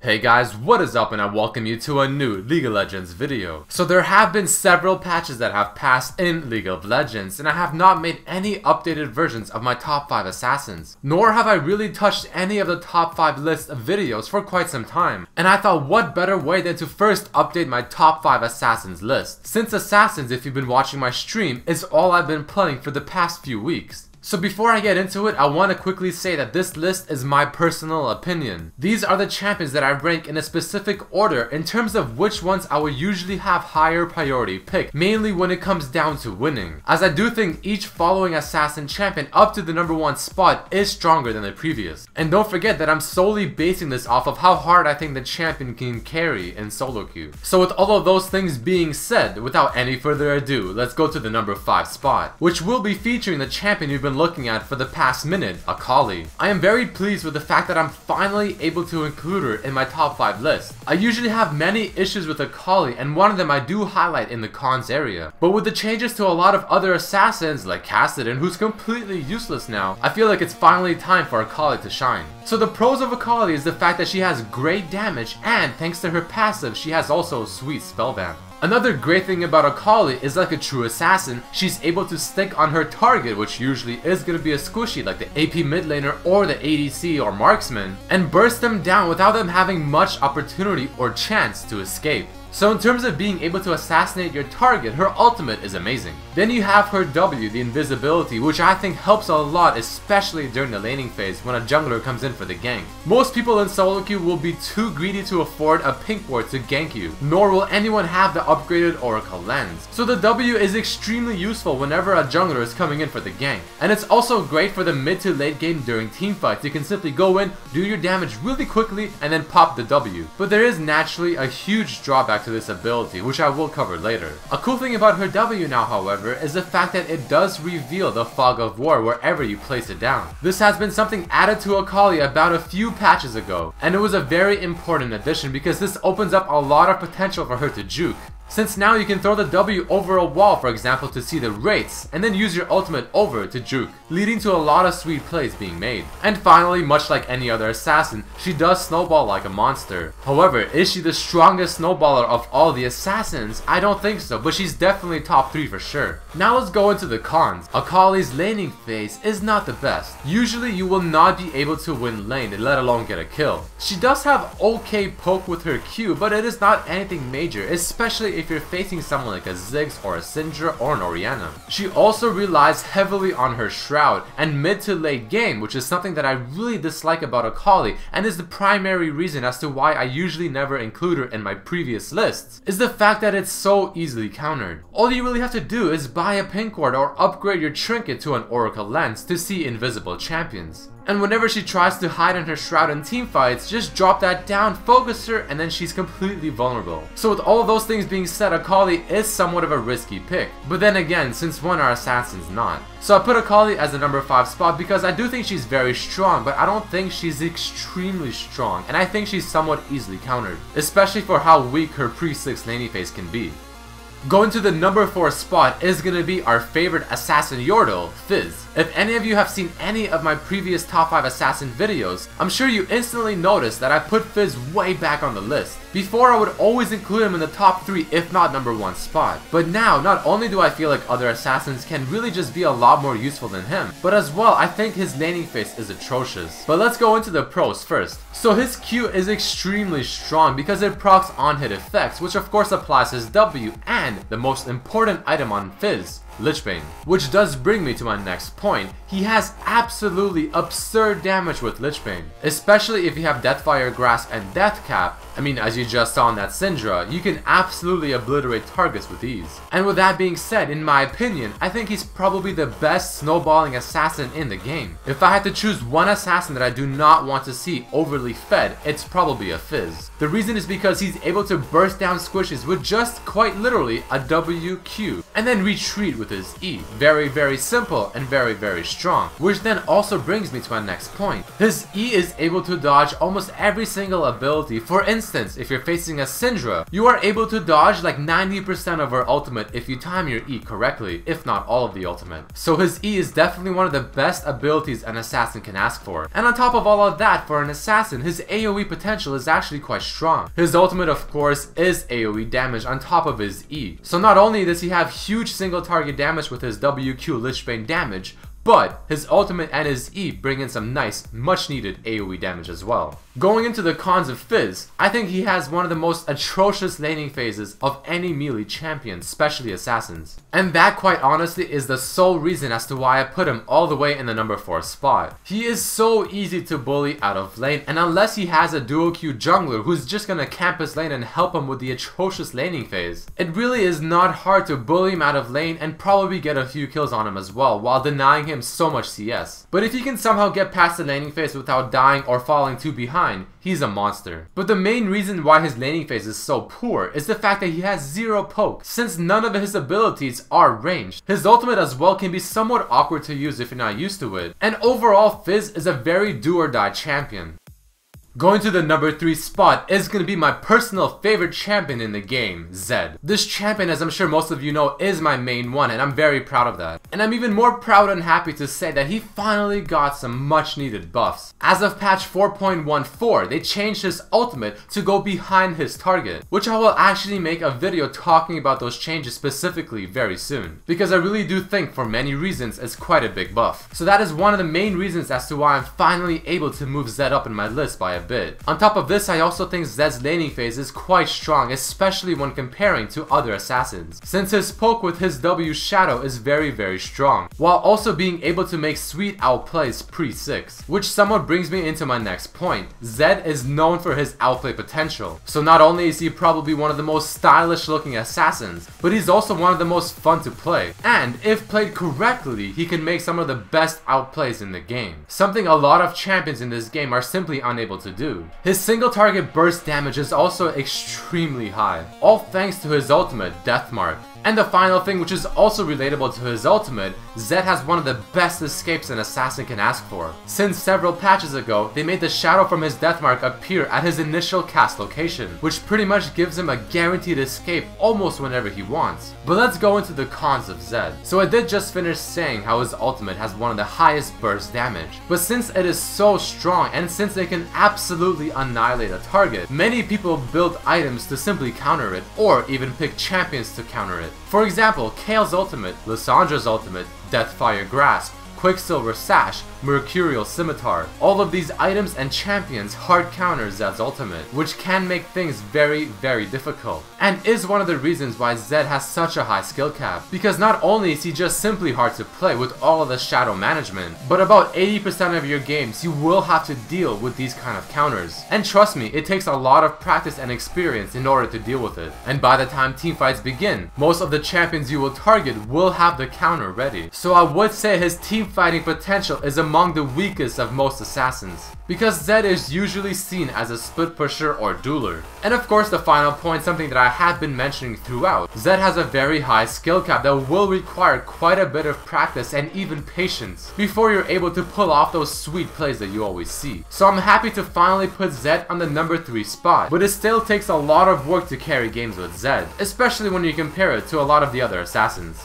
Hey guys, what is up, and I welcome you to a new League of Legends video. So there have been several patches that have passed in League of Legends, and I have not made any updated versions of my top 5 assassins. Nor have I really touched any of the top 5 list of videos for quite some time. And I thought, what better way than to first update my top 5 assassins list. Since assassins, if you've been watching my stream, is all I've been playing for the past few weeks. So before I get into it, I want to quickly say that this list is my personal opinion. These are the champions that I rank in a specific order in terms of which ones I will usually have higher priority pick, mainly when it comes down to winning. As I do think each following assassin champion up to the number 1 spot is stronger than the previous. And don't forget that I'm solely basing this off of how hard I think the champion can carry in solo queue. So with all of those things being said, without any further ado, let's go to the number 5 spot, which will be featuring the champion you've been looking at for the past minute, Akali. I am very pleased with the fact that I'm finally able to include her in my top 5 list. I usually have many issues with Akali, and one of them I do highlight in the cons area. But with the changes to a lot of other assassins like Kassadin, who's completely useless now, I feel like it's finally time for Akali to shine. So the pros of Akali is the fact that she has great damage, and thanks to her passive, she has also sweet spellban. Another great thing about Akali is, like a true assassin, she's able to stick on her target, which usually is going to be a squishy like the AP mid laner or the ADC or marksman, and burst them down without them having much opportunity or chance to escape. So in terms of being able to assassinate your target, her ultimate is amazing. Then you have her W, the invisibility, which I think helps a lot, especially during the laning phase when a jungler comes in for the gank. Most people in solo queue will be too greedy to afford a pink ward to gank you, nor will anyone have the upgraded Oracle lens. So the W is extremely useful whenever a jungler is coming in for the gank. And it's also great for the mid to late game during teamfights. You can simply go in, do your damage really quickly, and then pop the W. But there is naturally a huge drawback to this ability, which I will cover later. A cool thing about her W now, however, is the fact that it does reveal the Fog of War wherever you place it down. This has been something added to Akali about a few patches ago, and it was a very important addition because this opens up a lot of potential for her to juke. Since now you can throw the W over a wall, for example, to see the rates, and then use your ultimate over to juke, leading to a lot of sweet plays being made. And finally, much like any other assassin, she does snowball like a monster. However, is she the strongest snowballer of all the assassins? I don't think so, but she's definitely top 3 for sure. Now let's go into the cons. Akali's laning phase is not the best. Usually you will not be able to win lane, let alone get a kill. She does have okay poke with her Q, but it is not anything major, especially if you're facing someone like a Ziggs or a Syndra or an Orianna. She also relies heavily on her Shroud and mid to late game, which is something that I really dislike about Akali, and is the primary reason as to why I usually never include her in my previous lists, is the fact that it's so easily countered. All you really have to do is buy a pink ward or upgrade your trinket to an Oracle lens to see invisible champions. And whenever she tries to hide in her Shroud in teamfights, just drop that down, focus her, and then she's completely vulnerable. So with all of those things being said, Akali is somewhat of a risky pick. But then again, since when are assassins not? So I put Akali as the number 5 spot because I do think she's very strong, but I don't think she's extremely strong, and I think she's somewhat easily countered, especially for how weak her pre-6 laning phase can be. Going to the number 4 spot is going to be our favorite assassin Yordle, Fizz. If any of you have seen any of my previous top 5 assassin videos, I'm sure you instantly noticed that I put Fizz way back on the list. Before I would always include him in the top 3 if not number 1 spot. But now, not only do I feel like other assassins can really just be a lot more useful than him, but as well I think his laning phase is atrocious. But let's go into the pros first. So his Q is extremely strong because it procs on hit effects, which of course applies his W, and the most important item on Fizz, Lichbane. Which does bring me to my next point. He has absolutely absurd damage with Lichbane, especially if you have Deathfire Grasp and Death Cap. I mean, as you just saw in that Syndra, you can absolutely obliterate targets with ease. And with that being said, in my opinion, I think he's probably the best snowballing assassin in the game. If I had to choose one assassin that I do not want to see overly fed, it's probably a Fizz. The reason is because he's able to burst down squishes with just quite literally a WQ, and then retreat with with his E. Very simple and very strong. Which then also brings me to my next point. His E is able to dodge almost every single ability. For instance, if you're facing a Syndra, you are able to dodge like 90% of her ultimate if you time your E correctly, if not all of the ultimate. So his E is definitely one of the best abilities an assassin can ask for. And on top of all of that, for an assassin, his AoE potential is actually quite strong. His ultimate, of course, is AoE damage on top of his E. So not only does he have huge single target damage with his WQ Lichbane damage, but his ultimate and his E bring in some nice, much needed AoE damage as well. Going into the cons of Fizz, I think he has one of the most atrocious laning phases of any melee champion, especially assassins. And that quite honestly is the sole reason as to why I put him all the way in the number 4 spot. He is so easy to bully out of lane, and unless he has a dual Q jungler who's just gonna camp his lane and help him with the atrocious laning phase, it really is not hard to bully him out of lane and probably get a few kills on him as well, while denying him so much CS. But if he can somehow get past the laning phase without dying or falling too behind, he's a monster. But the main reason why his laning phase is so poor is the fact that he has 0 poke, since none of his abilities are ranged. His ultimate as well can be somewhat awkward to use if you're not used to it. And overall, Fizz is a very do or die champion. Going to the number 3 spot is going to be my personal favorite champion in the game, Zed. This champion, as I'm sure most of you know, is my main one, and I'm very proud of that. And I'm even more proud and happy to say that he finally got some much needed buffs. As of patch 4.14, they changed his ultimate to go behind his target, which I will actually make a video talking about those changes specifically very soon, because I really do think for many reasons it's quite a big buff. So that is one of the main reasons as to why I'm finally able to move Zed up in my list by a bit. On top of this, I also think Zed's laning phase is quite strong, especially when comparing to other assassins, since his poke with his W Shadow is very strong, while also being able to make sweet outplays pre-6, which somewhat brings me into my next point. Zed is known for his outplay potential, so not only is he probably one of the most stylish looking assassins, but he's also one of the most fun to play, and if played correctly, he can make some of the best outplays in the game, something a lot of champions in this game are simply unable to do. His single target burst damage is also extremely high, all thanks to his ultimate, Deathmark. And the final thing, which is also relatable to his ultimate, Zed has one of the best escapes an assassin can ask for. Since several patches ago, they made the shadow from his Deathmark appear at his initial cast location, which pretty much gives him a guaranteed escape almost whenever he wants. But let's go into the cons of Zed. So I did just finish saying how his ultimate has one of the highest burst damage, but since it is so strong and since it can absolutely annihilate a target, many people build items to simply counter it, or even pick champions to counter it. For example, Kael's ultimate, Lissandra's ultimate, Deathfire Grasp, Quicksilver Sash, Mercurial Scimitar. All of these items and champions hard counter Zed's ultimate, which can make things very difficult, and is one of the reasons why Zed has such a high skill cap, because not only is he just simply hard to play with all of the shadow management, but about 80% of your games you will have to deal with these kind of counters. And trust me, it takes a lot of practice and experience in order to deal with it, and by the time teamfights begin, most of the champions you will target will have the counter ready. So I would say his team fighting potential is among the weakest of most assassins, because Zed is usually seen as a split pusher or dueler. And of course the final point, something that I have been mentioning throughout, Zed has a very high skill cap that will require quite a bit of practice and even patience before you're able to pull off those sweet plays that you always see. So I'm happy to finally put Zed on the number 3 spot, but it still takes a lot of work to carry games with Zed, especially when you compare it to a lot of the other assassins.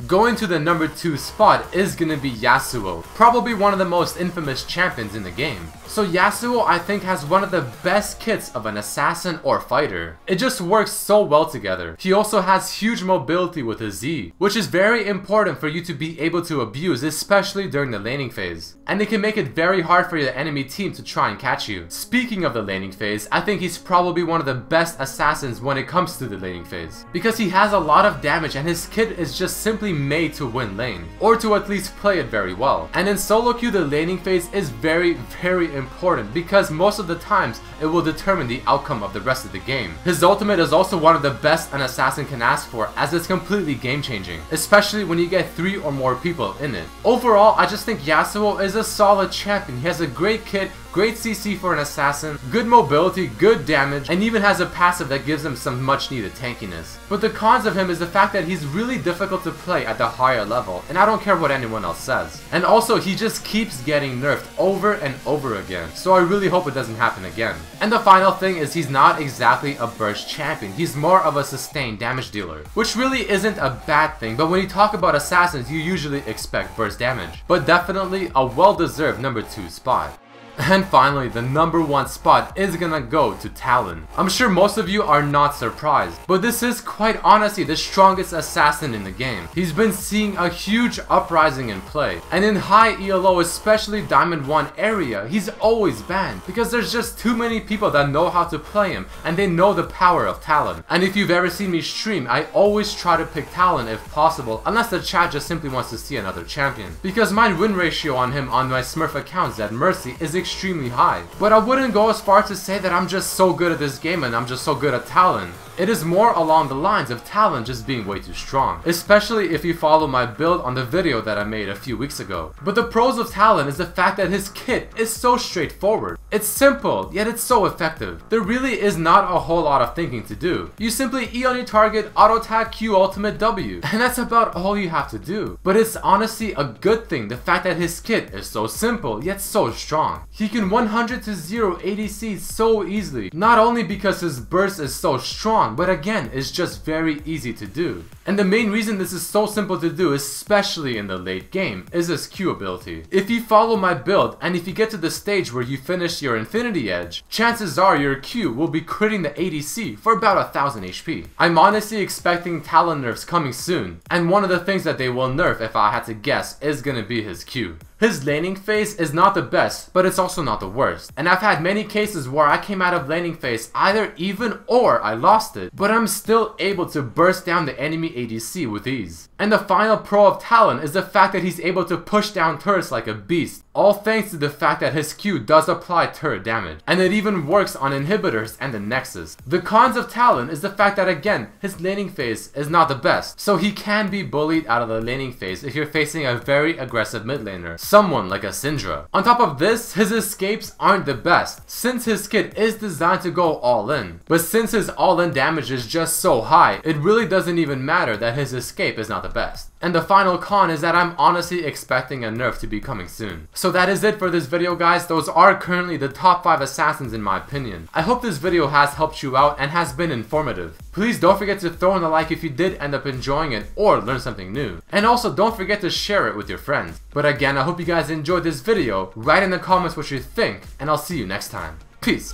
Going to the number 2 spot is gonna be Yasuo, probably one of the most infamous champions in the game. So Yasuo I think has one of the best kits of an assassin or fighter. It just works so well together. He also has huge mobility with his Z, which is very important for you to be able to abuse, especially during the laning phase. And it can make it very hard for your enemy team to try and catch you. Speaking of the laning phase, I think he's probably one of the best assassins when it comes to the laning phase, because he has a lot of damage and his kit is just simply made to win lane, or to at least play it very well. And in solo queue, the laning phase is very important, because most of the times it will determine the outcome of the rest of the game. His ultimate is also one of the best an assassin can ask for, as it's completely game changing, especially when you get 3 or more people in it. Overall, I just think Yasuo is a solid champion. He has a great kit, great CC for an assassin, good mobility, good damage, and even has a passive that gives him some much needed tankiness. But the cons of him is the fact that he's really difficult to play at the higher level, and I don't care what anyone else says. And also, he just keeps getting nerfed over and over again, so I really hope it doesn't happen again. And the final thing is he's not exactly a burst champion, he's more of a sustained damage dealer, which really isn't a bad thing, but when you talk about assassins, you usually expect burst damage. But definitely a well-deserved number 2 spot. And finally, the number 1 spot is gonna go to Talon. I'm sure most of you are not surprised, but this is quite honestly the strongest assassin in the game. He's been seeing a huge uprising in play, and in high ELO, especially Diamond 1 area, he's always banned because there's just too many people that know how to play him and they know the power of Talon. And if you've ever seen me stream, I always try to pick Talon if possible, unless the chat just simply wants to see another champion, because my win ratio on him on my Smurf account Redmercy is extremely high. But I wouldn't go as far to say that I'm just so good at this game and I'm just so good at Talon. It is more along the lines of Talon just being way too strong, especially if you follow my build on the video that I made a few weeks ago. But the pros of Talon is the fact that his kit is so straightforward. It's simple, yet it's so effective. There really is not a whole lot of thinking to do. You simply E on your target, auto attack, Q, ultimate, W, and that's about all you have to do. But it's honestly a good thing, the fact that his kit is so simple, yet so strong. He can 100 to 0 ADC so easily, not only because his burst is so strong, but again, it's just very easy to do. And the main reason this is so simple to do, especially in the late game, is his Q ability. If you follow my build, and if you get to the stage where you finish your Infinity Edge, chances are your Q will be critting the ADC for about 1000 HP. I'm honestly expecting Talon nerfs coming soon, and one of the things that they will nerf, if I had to guess, is gonna be his Q. His laning phase is not the best, but it's also not the worst. And I've had many cases where I came out of laning phase either even or I lost it, but I'm still able to burst down the enemy ADC with ease. And the final pro of Talon is the fact that he's able to push down turrets like a beast, all thanks to the fact that his Q does apply turret damage, and it even works on inhibitors and the Nexus. The cons of Talon is the fact that again, his laning phase is not the best, so he can be bullied out of the laning phase if you're facing a very aggressive mid laner, someone like a Syndra. On top of this, his escapes aren't the best, since his kit is designed to go all in. But since his all in damage is just so high, it really doesn't even matter that his escape is not the best. And the final con is that I'm honestly expecting a nerf to be coming soon. So that is it for this video, guys. Those are currently the top 5 assassins in my opinion. I hope this video has helped you out and has been informative. Please don't forget to throw in a like if you did end up enjoying it or learn something new. And also don't forget to share it with your friends. But again, I hope you guys enjoyed this video. Write in the comments what you think, and I'll see you next time. Peace.